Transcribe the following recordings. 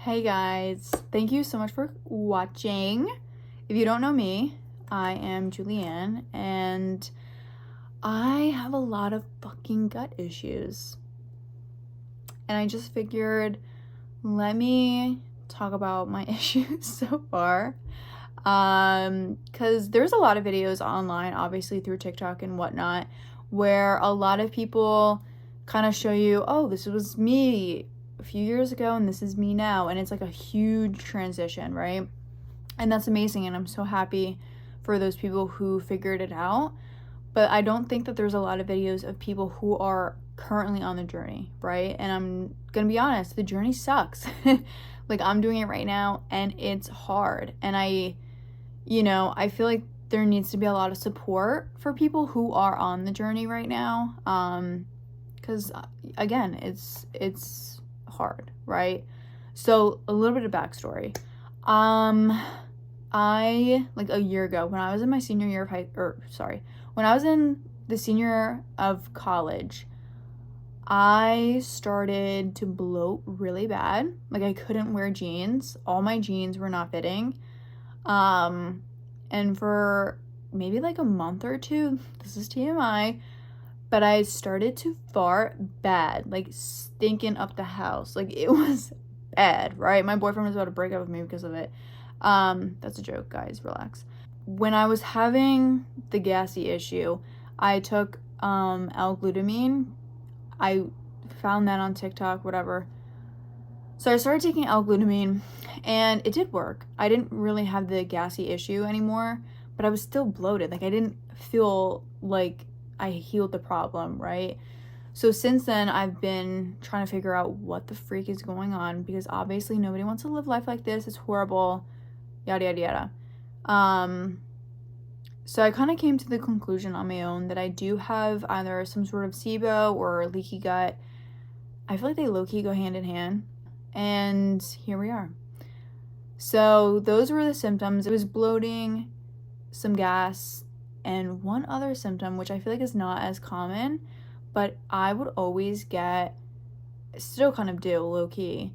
Hey guys, thank you so much for watching. If you don't know me, I am Julianne and I have a lot of fucking gut issues. And I just figured, let me talk about my issues so far. Because there's a lot of videos online, obviously through TikTok and whatnot, where a lot of people kind of show you, oh, this was me a few years ago and this is me now, and it's like a huge transition, right? And that's amazing, and I'm so happy for those people who figured it out. But I don't think that there's a lot of videos of people who are currently on the journey, right? And I'm gonna be honest, the journey sucks. Like, I'm doing it right now and it's hard, and I feel like there needs to be a lot of support for people who are on the journey right now, because again, it's hard, right? So a little bit of backstory. I, like, a year ago, when I was in my senior year of when I was in the senior year of college, I started to bloat really bad. Like, I couldn't wear jeans. All my jeans were not fitting. And for maybe like a month or two, this is TMI, but I started to fart bad, like stinking up the house. Like, it was bad, right? My boyfriend was about to break up with me because of it. That's a joke, guys, relax. When I was having the gassy issue, I took L-glutamine. I found that on TikTok, whatever. So I started taking L-glutamine and it did work. I didn't really have the gassy issue anymore, but I was still bloated. Like, I didn't feel like I healed the problem, right? So since then, I've been trying to figure out what the freak is going on, because obviously nobody wants to live life like this. It's horrible, yada, yada, yada. So I kind of came to the conclusion on my own that I do have either some sort of SIBO or leaky gut. I feel like they low-key go hand in hand. And here we are. So those were the symptoms. It was bloating, some gas, and one other symptom, which I feel like is not as common, but I would always get, still kind of do, low-key,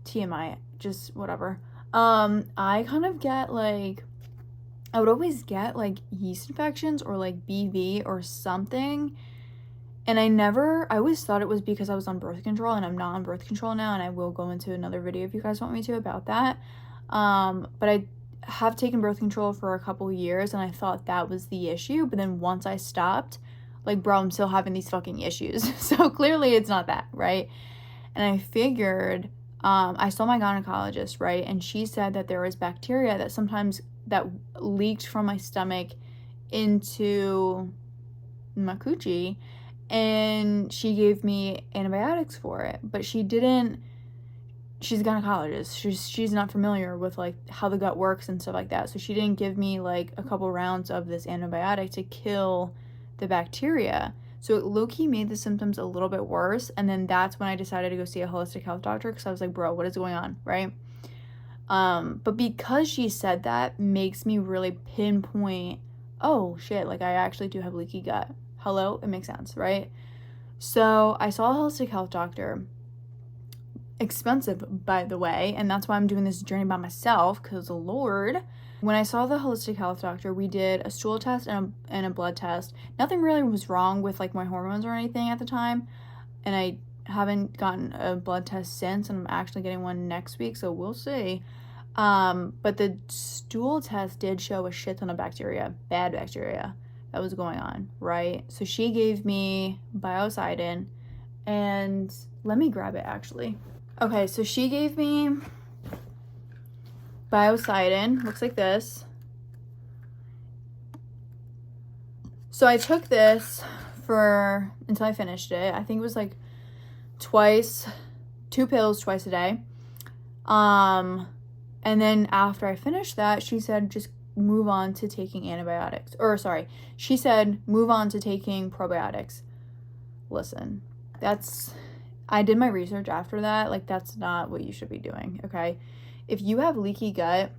TMI, just whatever. I kind of get like, I would always get like yeast infections or like BV or something. And I always thought it was because I was on birth control, and I'm not on birth control now, and I will go into another video if you guys want me to about that. But I have taken birth control for a couple years, and I thought that was the issue. But then once I stopped, like, bro, I'm still having these fucking issues. So clearly it's not that, right? And I figured, I saw my gynecologist, right? And she said that there was bacteria that sometimes that leaked from my stomach into my coochie, and she gave me antibiotics for it. But she's a gynecologist. She's not familiar with like how the gut works and stuff like that. So she didn't give me like a couple rounds of this antibiotic to kill the bacteria. So it low-key made the symptoms a little bit worse. And then that's when I decided to go see a holistic health doctor, because I was like, bro, what is going on, right? But because she said that, makes me really pinpoint, oh shit, like, I actually do have leaky gut. Hello? It makes sense, right? So I saw a holistic health doctor. Expensive, by the way, and that's why I'm doing this journey by myself, because Lord. When I saw the holistic health doctor, we did a stool test and a blood test. Nothing really was wrong with like my hormones or anything at the time, and I haven't gotten a blood test since, and I'm actually getting one next week, so we'll see. But the stool test did show a shit ton of bacteria, bad bacteria, that was going on, right? So she gave me Biocidin, and let me grab it actually. Okay, so she gave me Biocidin, looks like this. So I took this until I finished it. I think it was like 2 pills twice a day. And then after I finished that, she said just move on to taking antibiotics. She said move on to taking probiotics. Listen, I did my research after that. Like, that's not what you should be doing, okay? If you have leaky gut,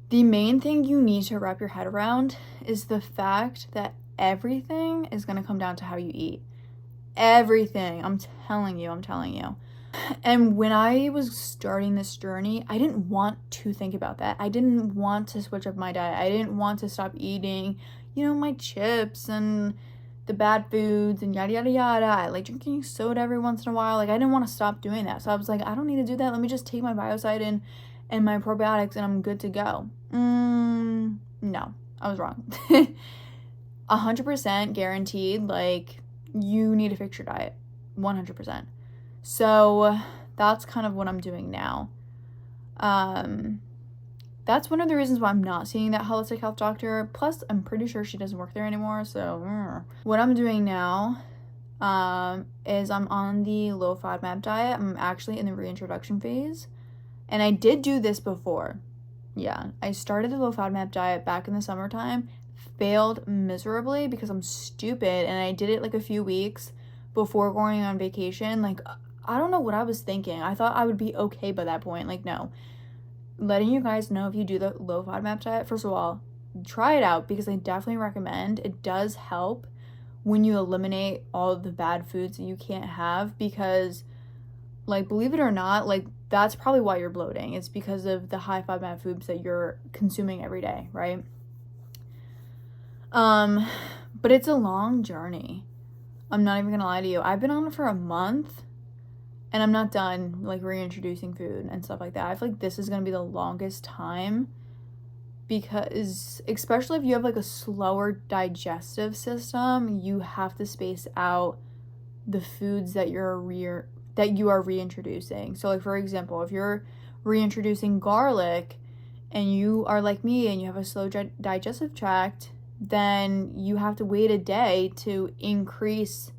the main thing you need to wrap your head around is the fact that everything is going to come down to how you eat. Everything. I'm telling you. And when I was starting this journey, I didn't want to think about that. I didn't want to switch up my diet. I didn't want to stop eating, my chips and the bad foods and yada, yada, yada. I like drinking soda every once in a while. Like, I didn't want to stop doing that. So I was like, I don't need to do that. Let me just take my Biocidin and my probiotics and I'm good to go. No, I was wrong. 100% guaranteed, like, you need to fix your diet. 100%. So that's kind of what I'm doing now. That's one of the reasons why I'm not seeing that holistic health doctor. Plus, I'm pretty sure she doesn't work there anymore. So what I'm doing now is I'm on the low FODMAP diet. I'm actually in the reintroduction phase. And I did do this before. Yeah, I started the low FODMAP diet back in the summertime. Failed miserably because I'm stupid. And I did it like a few weeks before going on vacation. Like, I don't know what I was thinking. I thought I would be okay by that point. Like, no. Letting you guys know, if you do the low FODMAP diet, first of all, try it out because I definitely recommend. It does help when you eliminate all of the bad foods that you can't have because, like, believe it or not, like, that's probably why you're bloating. It's because of the high FODMAP foods that you're consuming every day, right? But it's a long journey. I'm not even gonna lie to you. I've been on it for a month and I'm not done, like, reintroducing food and stuff like that. I feel like this is gonna be the longest time because, especially if you have, like, a slower digestive system, you have to space out the foods that you are reintroducing. So, like, for example, if you're reintroducing garlic and you are like me and you have a slow digestive tract, then you have to wait a day to increase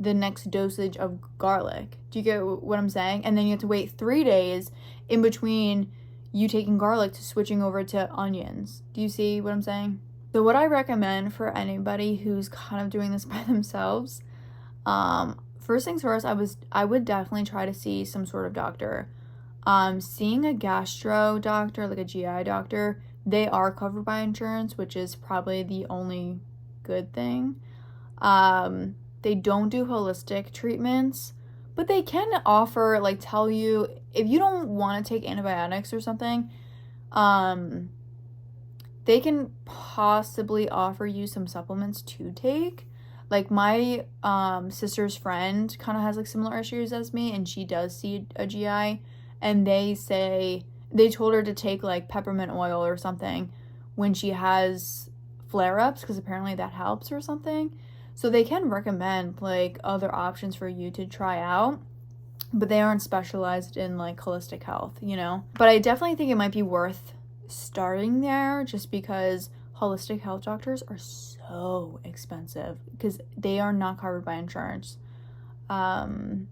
the next dosage of garlic. Do you get what I'm saying? And then you have to wait 3 days in between you taking garlic to switching over to onions. Do you see what I'm saying? So what I recommend for anybody who's kind of doing this by themselves, first things first, I would definitely try to see some sort of doctor. Seeing a gastro doctor, like a GI doctor, they are covered by insurance, which is probably the only good thing. They don't do holistic treatments, but they can offer, like, tell you if you don't want to take antibiotics or something, they can possibly offer you some supplements to take. Like, my sister's friend kind of has, like, similar issues as me, and she does see a GI, and they told her to take, like, peppermint oil or something when she has flare-ups, because apparently that helps or something. So they can recommend, like, other options for you to try out, but they aren't specialized in, like, holistic health, But I definitely think it might be worth starting there just because holistic health doctors are so expensive because they are not covered by insurance. So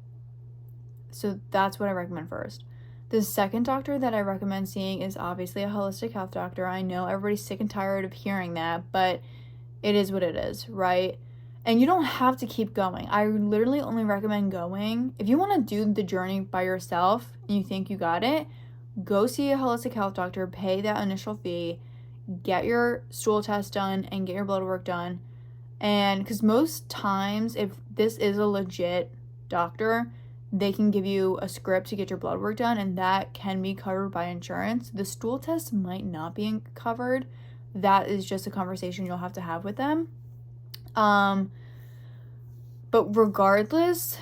that's what I recommend first. The second doctor that I recommend seeing is obviously a holistic health doctor. I know everybody's sick and tired of hearing that, but it is what it is, right? And you don't have to keep going. I literally only recommend going. If you want to do the journey by yourself and you think you got it, go see a holistic health doctor, pay that initial fee, get your stool test done, and get your blood work done. And because most times, if this is a legit doctor, they can give you a script to get your blood work done, and that can be covered by insurance. The stool test might not be covered. That is just a conversation you'll have to have with them. But regardless,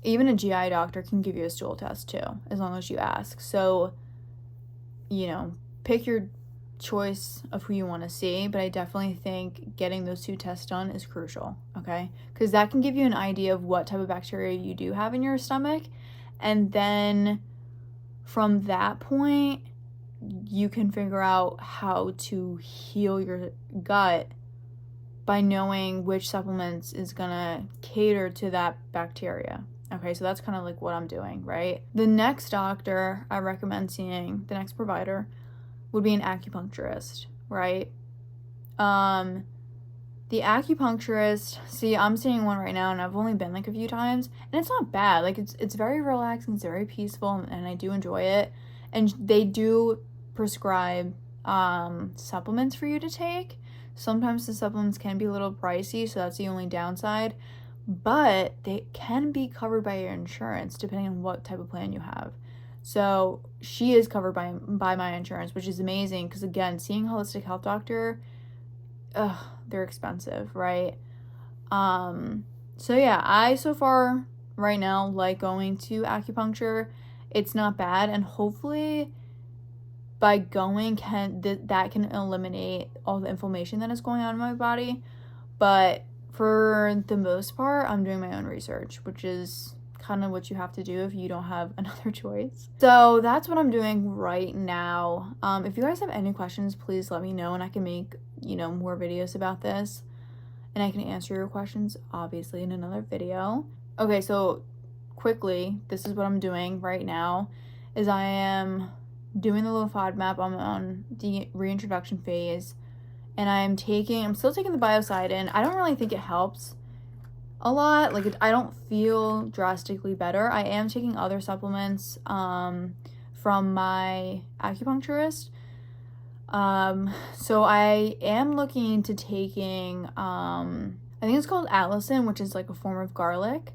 even a GI doctor can give you a stool test too, as long as you ask. So, pick your choice of who you want to see, but I definitely think getting those 2 tests done is crucial, okay? Because that can give you an idea of what type of bacteria you do have in your stomach, and then from that point, you can figure out how to heal your gut by knowing which supplements is gonna cater to that bacteria. Okay, so that's kind of like what I'm doing, right? The next doctor I recommend seeing, the next provider, would be an acupuncturist, right? The acupuncturist, see, I'm seeing one right now and I've only been like a few times, and it's not bad. Like, it's very relaxing, it's very peaceful, and I do enjoy it. And they do prescribe supplements for you to take. Sometimes the supplements can be a little pricey, so that's the only downside. but they can be covered by your insurance depending on what type of plan you have. So she is covered by my insurance, which is amazing because, again, seeing a holistic health doctor, they're expensive, right? So yeah, I so far right now like going to acupuncture. It's not bad, and hopefully by going that can eliminate all the inflammation that is going on in my body. But for the most part, I'm doing my own research, which is kind of what you have to do if you don't have another choice. So that's what I'm doing right now. If you guys have any questions, please let me know, and I can make, more videos about this, and I can answer your questions obviously in another video. Okay, so quickly, this is what I'm doing right now, is I am doing the low FODMAP. I'm on the reintroduction phase, and I'm still taking the Biocidin. I don't really think it helps a lot. Like, I don't feel drastically better. I am taking other supplements from my acupuncturist. So I am looking into taking, I think it's called allicin, which is like a form of garlic,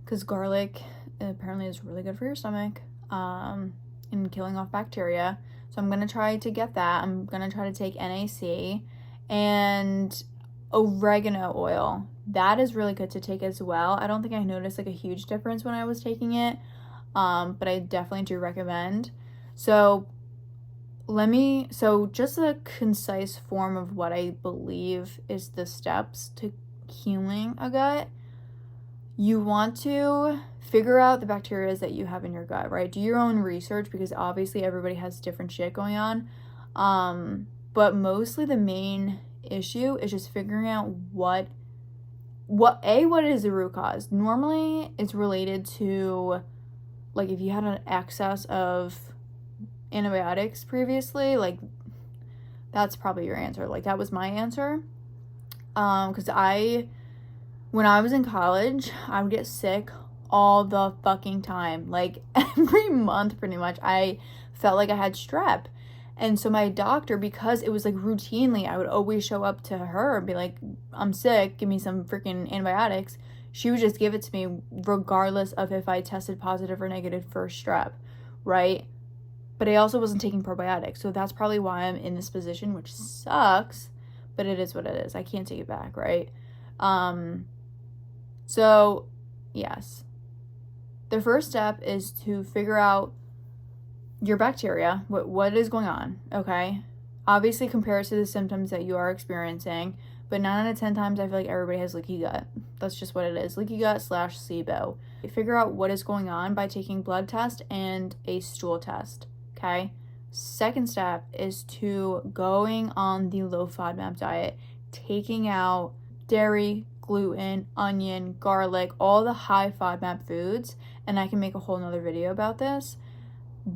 because garlic apparently is really good for your stomach, and killing off bacteria. So I'm going to try to get that. I'm going to try to take NAC and oregano oil. That is really good to take as well. I don't think I noticed like a huge difference when I was taking it, but I definitely do recommend. So just a concise form of what I believe is the steps to healing a gut. You want to figure out the bacteria that you have in your gut, right? Do your own research, because obviously everybody has different shit going on. But mostly the main issue is just figuring out what is the root cause. Normally it's related to, like, if you had an excess of antibiotics previously, like, that's probably your answer. Like, that was my answer. Because when I was in college, I would get sick all the fucking time. Like, every month, pretty much, I felt like I had strep. And so my doctor, because it was, like, routinely, I would always show up to her and be like, I'm sick, give me some freaking antibiotics. She would just give it to me regardless of if I tested positive or negative for strep, right? But I also wasn't taking probiotics. So that's probably why I'm in this position, which sucks, but it is what it is. I can't take it back, right? So, yes. The first step is to figure out your bacteria, what is going on, okay? Obviously compare it to the symptoms that you are experiencing, but 9 out of 10 times I feel like everybody has leaky gut. That's just what it is, leaky gut / SIBO. Figure out what is going on by taking blood test and a stool test, okay? Second step is to going on the low FODMAP diet, taking out dairy, gluten, onion, garlic, all the high FODMAP foods, and I can make a whole nother video about this.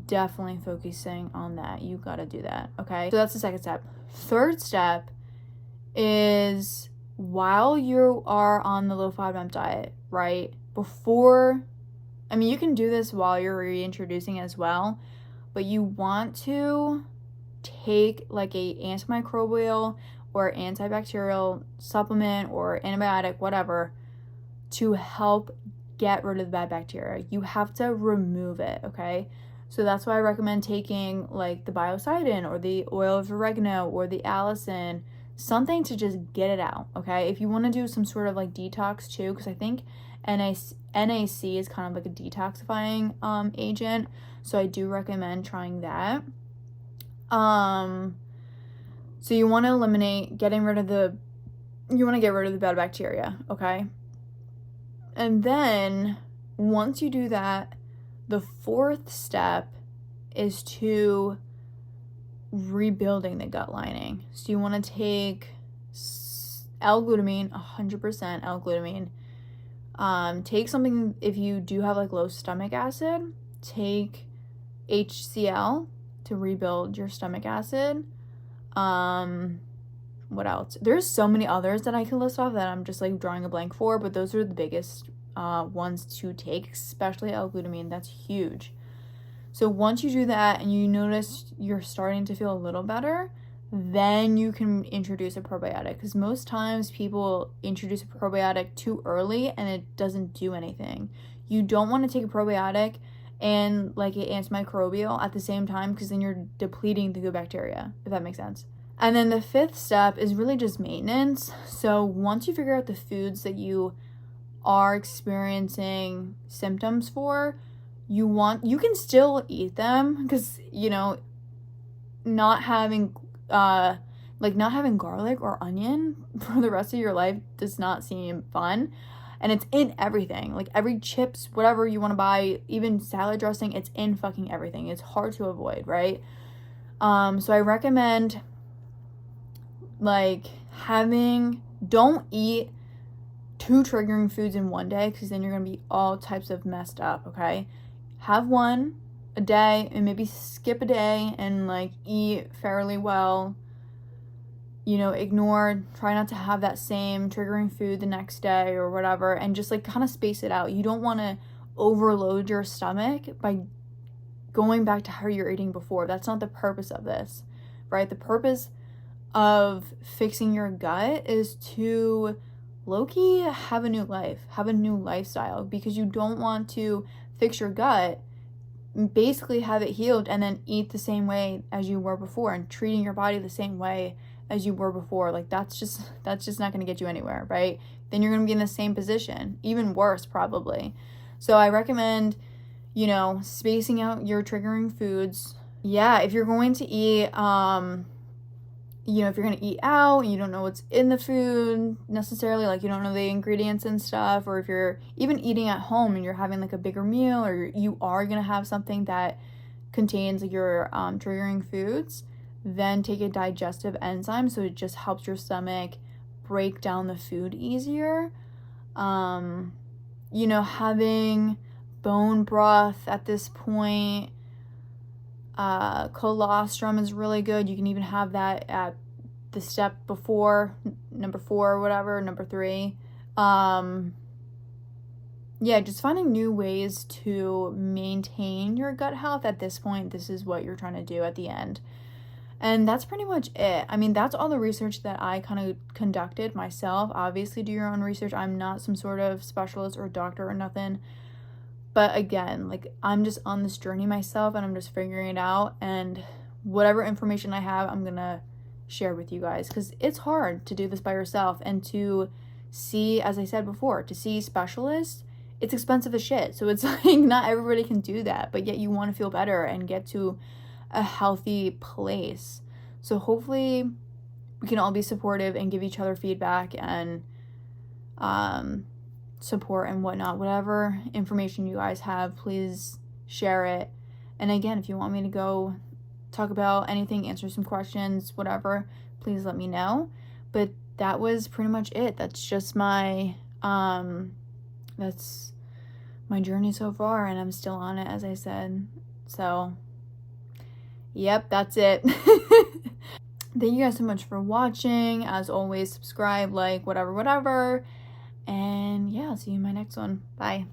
Definitely focusing on that. You gotta do that, okay? So that's the second step. Third step is, while you are on the low FODMAP diet, right, you can do this while you're reintroducing as well, but you want to take like a antimicrobial or antibacterial supplement or antibiotic, whatever, to help get rid of the bad bacteria. You have to remove it, okay? So that's why I recommend taking like the Biocidin or the oil of oregano or the allicin, something to just get it out, okay? If you want to do some sort of like detox too, because I think NAC is kind of like a detoxifying agent, so I do recommend trying that. So you want to get rid of the bad bacteria, okay? And then once you do that, the fourth step is to rebuilding the gut lining. So you want to take L-glutamine, 100% L-glutamine. Take something, if you do have like low stomach acid, take HCl to rebuild your stomach acid. What else? There's so many others that I can list off that I'm just like drawing a blank for, but those are the biggest ones to take, especially L-glutamine. That's huge. So once you do that and you notice you're starting to feel a little better, then you can introduce a probiotic, because most times people introduce a probiotic too early and it doesn't do anything. You don't want to take a probiotic and like an antimicrobial at the same time, because then you're depleting the good bacteria, if that makes sense. And then the fifth step is really just maintenance. So once you figure out the foods that you are experiencing symptoms for, you can still eat them, because not having garlic or onion for the rest of your life does not seem fun. And it's in everything, like every chips, whatever you want to buy, even salad dressing, it's in fucking everything. It's hard to avoid, right? So I recommend don't eat 2 triggering foods in one day, because then you're gonna be all types of messed up. Okay, have one a day and maybe skip a day and eat fairly well. Try not to have that same triggering food the next day or whatever, and just kind of space it out. You don't want to overload your stomach by going back to how you're eating before. That's not the purpose of this, right? The purpose of fixing your gut is to low-key have a new life, have a new lifestyle, because you don't want to fix your gut, basically have it healed, and then eat the same way as you were before and treating your body the same way as you were before. That's just not going to get you anywhere, right? Then you're going to be in the same position, even worse probably. So I recommend spacing out your triggering foods. Yeah, if you're going to eat if you're going to eat out and you don't know what's in the food necessarily, you don't know the ingredients and stuff, or if you're even eating at home and you're having a bigger meal, or you are going to have something that contains your triggering foods, then take a digestive enzyme, so it just helps your stomach break down the food easier. Having bone broth at this point, colostrum is really good. You can even have that at the step before, number 4 or whatever, number 3. Just finding new ways to maintain your gut health at this point. This is what you're trying to do at the end. And that's pretty much it. I mean, that's all the research that I kind of conducted myself. Obviously, do your own research. I'm not some sort of specialist or doctor or nothing. But again, I'm just on this journey myself, and I'm just figuring it out. And whatever information I have, I'm going to share with you guys, because it's hard to do this by yourself. And to see, as I said before, to see specialists, it's expensive as shit. So it's not everybody can do that. But yet you want to feel better and get to a healthy place. So hopefully we can all be supportive and give each other feedback and support and whatnot. Whatever information you guys have, please share it. And again, if you want me to go talk about anything, answer some questions, whatever, please let me know. But that was pretty much it. That's just my that's my journey so far, and I'm still on it, as I said. So yep, that's it. Thank you guys so much for watching. As always, subscribe, whatever. And yeah, I'll see you in my next one. Bye.